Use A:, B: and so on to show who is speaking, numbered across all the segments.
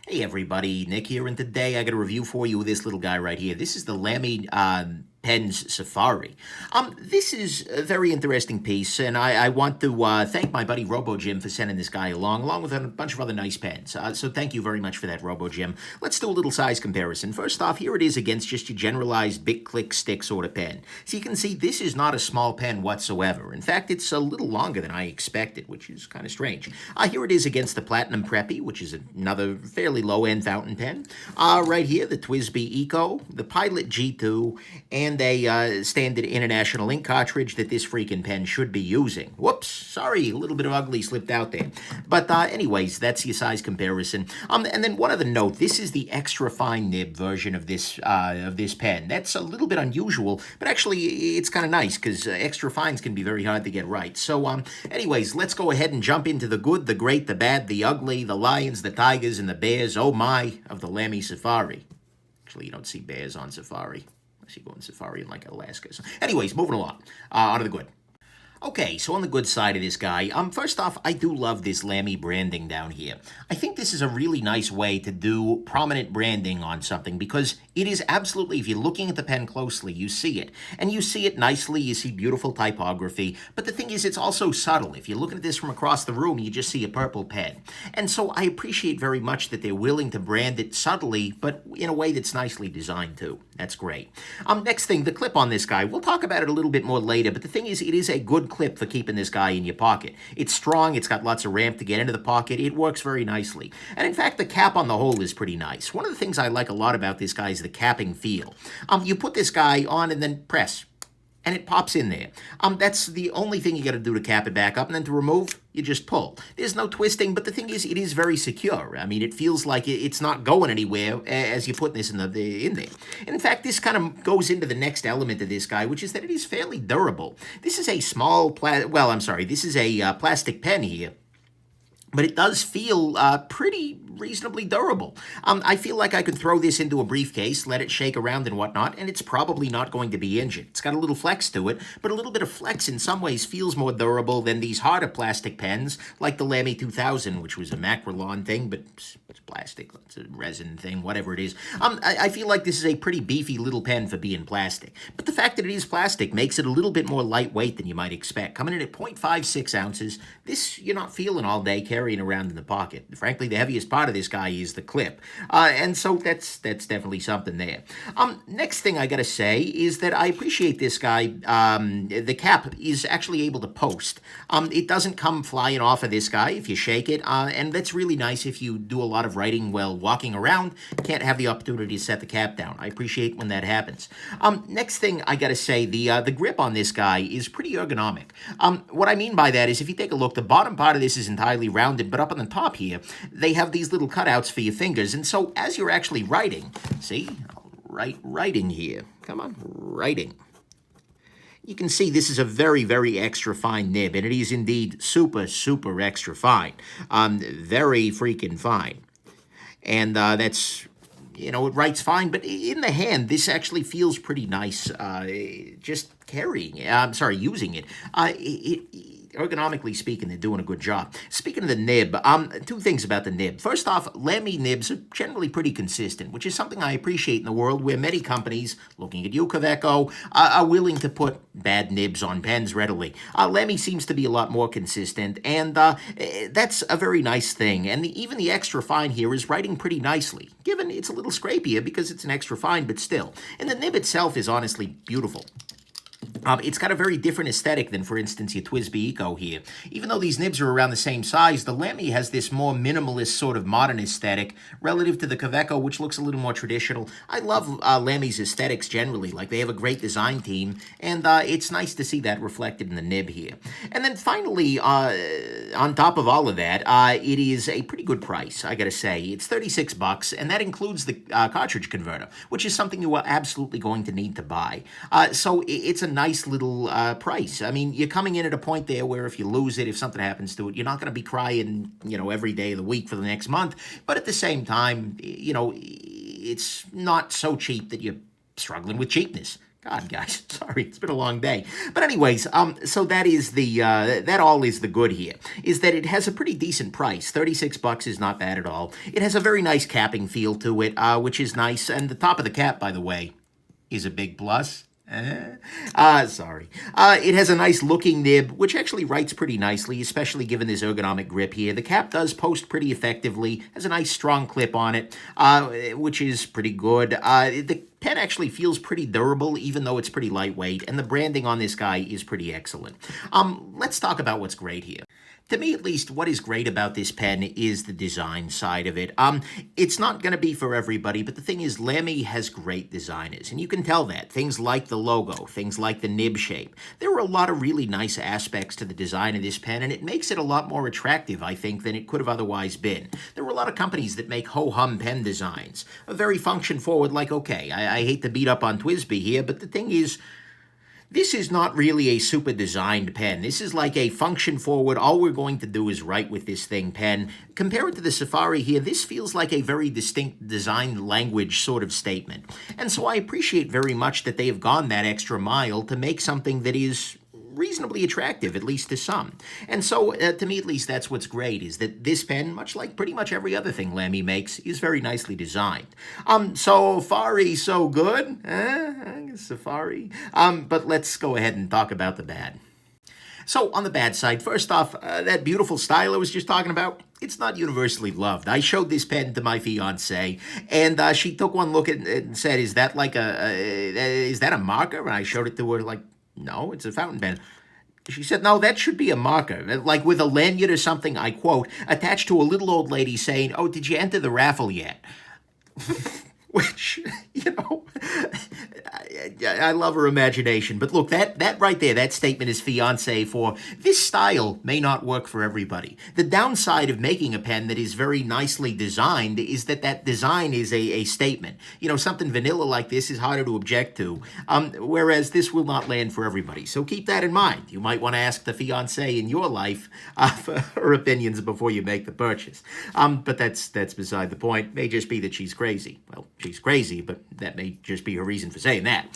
A: Hey everybody, Nick here, and today I got a review for you of this little guy right here. This is the Lamy Pens Safari. This is a very interesting piece, and I want to thank my buddy Robo Jim for sending this guy along with a bunch of other nice pens. So thank you very much for that, Robo Jim. Let's do a little size comparison. First off, here it is against just your generalized big click stick sort of pen. So you can see this is not a small pen whatsoever. In fact, it's a little longer than I expected, which is kind of strange. Here it is against the Platinum Preppy, which is another fairly low-end fountain pen. Right here, the TWSBI Eco, the Pilot G2, and a standard international ink cartridge that this freaking pen should be using. Whoops, sorry, a little bit of ugly slipped out there. But anyways, that's your size comparison. And then one other note, this is the extra fine nib version of this pen. That's a little bit unusual, but actually it's kind of nice because extra fines can be very hard to get right. So anyways, let's go ahead and jump into the good, the great, the bad, the ugly, the lions, the tigers, and the bears, oh my, of the Lamy Safari. Actually, you don't see bears on safari. You go on safari in like Alaska. So anyways, moving along. On to the good. Okay, so on the good side of this guy, first off, I do love this Lamy branding down here. I think this is a really nice way to do prominent branding on something because it is absolutely, if you're looking at the pen closely, you see it. And you see it nicely, you see beautiful typography, but the thing is, it's also subtle. If you're looking at this from across the room, you just see a purple pen. And so I appreciate very much that they're willing to brand it subtly, but in a way that's nicely designed too. That's great. Next thing, the clip on this guy. We'll talk about it a little bit more later, but the thing is, it is a good clip for keeping this guy in your pocket. It's strong, it's got lots of ramp to get into the pocket, it works very nicely. And in fact, the cap on the whole is pretty nice. One of the things I like a lot about this guy is the capping feel. You put this guy on and then press, and it pops in there. That's the only thing you got to do to cap it back up, and then to remove, you just pull. There's no twisting, but the thing is, it is very secure. I mean, it feels like it's not going anywhere as you're putting this in there. And in fact, this kind of goes into the next element of this guy, which is that it is fairly durable. This is a small, this is a plastic pen here. But it does feel pretty reasonably durable. I feel like I could throw this into a briefcase, let it shake around and whatnot, and it's probably not going to be injured. It's got a little flex to it, but a little bit of flex in some ways feels more durable than these harder plastic pens, like the Lamy 2000, which was a Macrolon thing, but it's plastic, it's a resin thing, whatever it is. I feel like this is a pretty beefy little pen for being plastic. But the fact that it is plastic makes it a little bit more lightweight than you might expect. Coming in at 0.56 ounces, this you're not feeling all day carrying around in the pocket. Frankly, the heaviest part of this guy is the clip. And so that's definitely something there. Next thing I gotta say is that I appreciate this guy. The cap is actually able to post. It doesn't come flying off of this guy if you shake it, and that's really nice if you do a lot of writing while walking around. Can't have the opportunity to set the cap down. I appreciate when that happens. Next thing I gotta say, the grip on this guy is pretty ergonomic. What I mean by that is if you take a look, the bottom part of this is entirely rounded, but up on the top here, they have these little cutouts for your fingers. And so as you're actually writing, see, writing here. Come on, writing. You can see this is a very, very extra fine nib, and it is indeed super, super extra fine. Very freaking fine. And that's, you know, it writes fine, but in the hand, this actually feels pretty nice just carrying it. Using it. Ergonomically speaking, they're doing a good job. Speaking of the nib, two things about the nib. First off, Lamy nibs are generally pretty consistent, which is something I appreciate in the world where many companies, looking at you, Kaweco, are willing to put bad nibs on pens readily. Lamy seems to be a lot more consistent, and that's a very nice thing. And even the extra fine here is writing pretty nicely, given it's a little scrapier because it's an extra fine, but still. And the nib itself is honestly beautiful. It's got a very different aesthetic than, for instance, your TWSBI Eco here. Even though these nibs are around the same size, the Lamy has this more minimalist sort of modern aesthetic relative to the Kaweco, which looks a little more traditional. I love Lamy's aesthetics generally. Like, they have a great design team, and it's nice to see that reflected in the nib here. And then finally, on top of all of that, it is a pretty good price, I gotta say. It's $36, and that includes the cartridge converter, which is something you are absolutely going to need to buy. So it's a nice little price. I mean, you're coming in at a point there where if you lose it, if something happens to it, you're not going to be crying, you know, every day of the week for the next month. But at the same time, you know, it's not so cheap that you're struggling with cheapness. God, guys, sorry, it's been a long day. But anyways, so that is that all is the good here, is that it has a pretty decent price. 36 bucks is not bad at all. It has a very nice capping feel to it, which is nice. And the top of the cap, by the way, is a big plus. Sorry. It has a nice looking nib, which actually writes pretty nicely, especially given this ergonomic grip here. The cap does post pretty effectively, has a nice strong clip on it, which is pretty good. The pen actually feels pretty durable, even though it's pretty lightweight, and the branding on this guy is pretty excellent. Let's talk about what's great here. To me, at least, what is great about this pen is the design side of it. It's not going to be for everybody, but the thing is, Lamy has great designers, and you can tell that. Things like the logo, things like the nib shape. There are a lot of really nice aspects to the design of this pen, and it makes it a lot more attractive, I think, than it could have otherwise been. There are a lot of companies that make ho-hum pen designs, very function-forward, like, okay, I hate to beat up on TWSBI here, but the thing is, this is not really a super designed pen. This is like a function forward, all we're going to do is write with this thing pen. Compared to the Safari here, this feels like a very distinct design language sort of statement. And so I appreciate very much that they have gone that extra mile to make something that is reasonably attractive, at least to some. And so, to me at least, that's what's great, is that this pen, much like pretty much every other thing Lamy makes, is very nicely designed. So far, so good. Safari. But let's go ahead and talk about the bad. So, on the bad side, first off, that beautiful style I was just talking about, it's not universally loved. I showed this pen to my fiance, and she took one look at it and said, is that like is that a marker? And I showed it to her like, no, it's a fountain pen. She said, no, that should be a marker, like with a lanyard or something, I quote, attached to a little old lady saying, oh, did you enter the raffle yet? Which, you know, I love her imagination. But look, that right there, that statement is fiancé for this style may not work for everybody. The downside of making a pen that is very nicely designed is that design is a statement. You know, something vanilla like this is harder to object to, whereas this will not land for everybody. So keep that in mind. You might want to ask the fiancé in your life for her opinions before you make the purchase. But that's beside the point. May just be that she's crazy. Well, she's crazy, but that may just be her reason for saying that.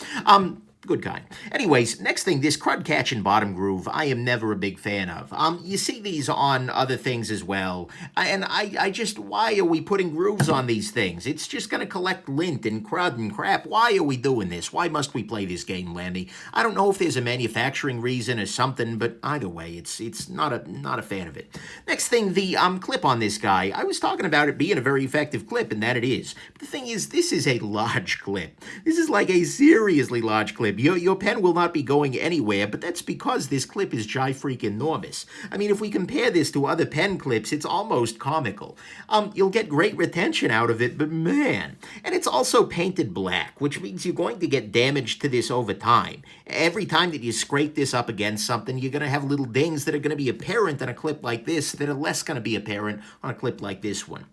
A: Good kind. Anyways, next thing, this crud catch and bottom groove, I am never a big fan of. You see these on other things as well, and I just, why are we putting grooves on these things? It's just going to collect lint and crud and crap. Why are we doing this? Why must we play this game, Lamy? I don't know if there's a manufacturing reason or something, but either way, it's not a fan of it. Next thing, the clip on this guy. I was talking about it being a very effective clip, and that it is. But the thing is, this is a large clip. This is like a seriously large clip. Your pen will not be going anywhere, but that's because this clip is freaking-enormous. I mean, if we compare this to other pen clips, it's almost comical. You'll get great retention out of it, but man. And it's also painted black, which means you're going to get damage to this over time. Every time that you scrape this up against something, you're going to have little dings that are going to be apparent on a clip like this that are less going to be apparent on a clip like this one.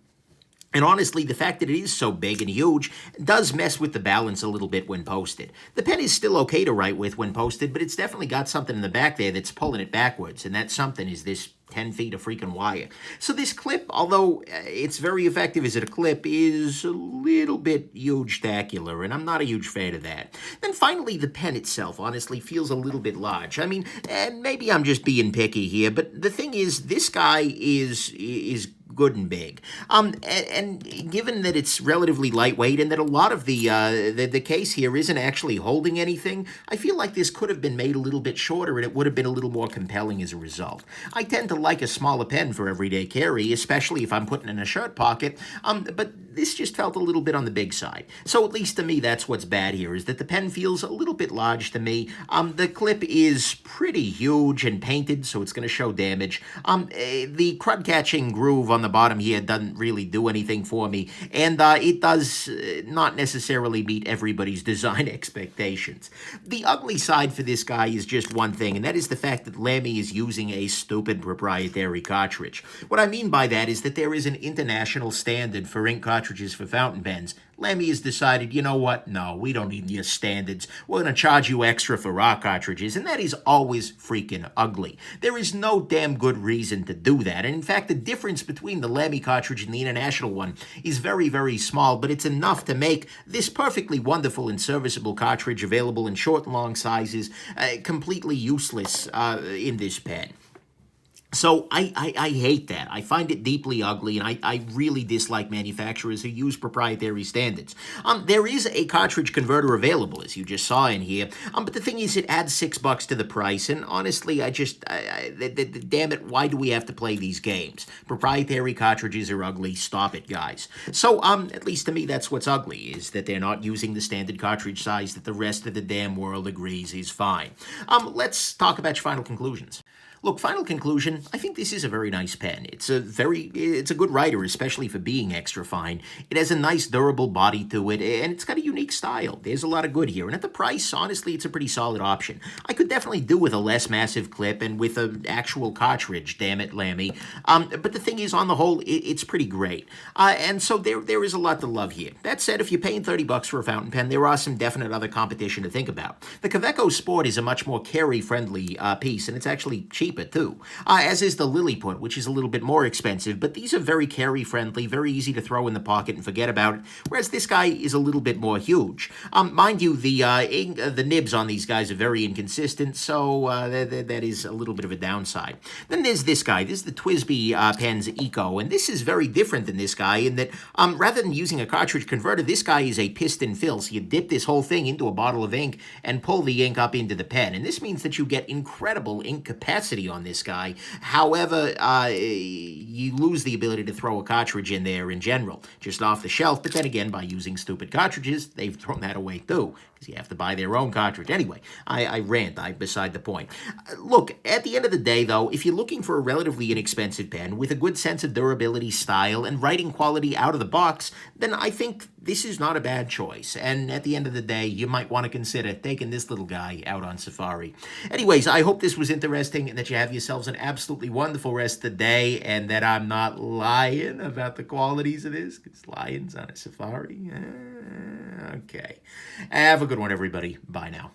A: And honestly, the fact that it is so big and huge does mess with the balance a little bit when posted. The pen is still okay to write with when posted, but it's definitely got something in the back there that's pulling it backwards, and that something is this 10 feet of freaking wire. So this clip, although it's very effective as a clip, is a little bit huge-tacular, and I'm not a huge fan of that. Then finally, the pen itself, honestly, feels a little bit large. I mean, and maybe I'm just being picky here, but the thing is, this guy is good and big. And given that it's relatively lightweight and that a lot of the case here isn't actually holding anything, I feel like this could have been made a little bit shorter and it would have been a little more compelling as a result. I tend to like a smaller pen for everyday carry, especially if I'm putting it in a shirt pocket, but this just felt a little bit on the big side. So at least to me, that's what's bad here, is that the pen feels a little bit large to me. The clip is pretty huge and painted, so it's going to show damage. The crud-catching groove on the bottom here doesn't really do anything for me, and it does not necessarily meet everybody's design expectations. The ugly side for this guy is just one thing, and that is the fact that Lamy is using a stupid proprietary cartridge. What I mean by that is that there is an international standard for ink cartridges for fountain pens. Lamy has decided, you know what? No, we don't need your standards. We're going to charge you extra for our cartridges, and that is always freaking ugly. There is no damn good reason to do that. And in fact, the difference between the Lamy cartridge and the international one is very, very small, but it's enough to make this perfectly wonderful and serviceable cartridge available in short and long sizes completely useless in this pen. So I hate that. I find it deeply ugly, and I really dislike manufacturers who use proprietary standards. There is a cartridge converter available, as you just saw in here, but the thing is, it adds $6 to the price, and honestly, damn it, why do we have to play these games? Proprietary cartridges are ugly. Stop it, guys. So, at least to me, that's what's ugly, is that they're not using the standard cartridge size that the rest of the damn world agrees is fine. Let's talk about your final conclusions. Look, final conclusion, I think this is a very nice pen. It's a good writer, especially for being extra fine. It has a nice durable body to it, and it's got a unique style. There's a lot of good here, and at the price, honestly, it's a pretty solid option. I could definitely do with a less massive clip and with an actual cartridge, damn it, Lamy. But the thing is, on the whole, it's pretty great. And so there is a lot to love here. That said, if you're paying $30 for a fountain pen, there are some definite other competition to think about. The Kaweco Sport is a much more carry-friendly piece, and it's actually cheap too, as is the Lilliput, which is a little bit more expensive, but these are very carry-friendly, very easy to throw in the pocket and forget about it, whereas this guy is a little bit more huge. Mind you, the nibs on these guys are very inconsistent, so that is a little bit of a downside. Then there's this guy. This is the TWSBI Pens Eco, and this is very different than this guy in that rather than using a cartridge converter, this guy is a piston fill, so you dip this whole thing into a bottle of ink and pull the ink up into the pen, and this means that you get incredible ink capacity on this guy. However, you lose the ability to throw a cartridge in there in general, just off the shelf. But then again, by using stupid cartridges, they've thrown that away too, because you have to buy their own cartridge. Anyway, I rant. I'm beside the point. Look, at the end of the day, though, if you're looking for a relatively inexpensive pen with a good sense of durability, style, and writing quality out of the box, then I think this is not a bad choice. And at the end of the day, you might want to consider taking this little guy out on safari. Anyways, I hope this was interesting and that you have yourselves an absolutely wonderful rest of the day, and that I'm not lying about the qualities of this, because lying's on a safari. Okay. Have a good one, everybody. Bye now.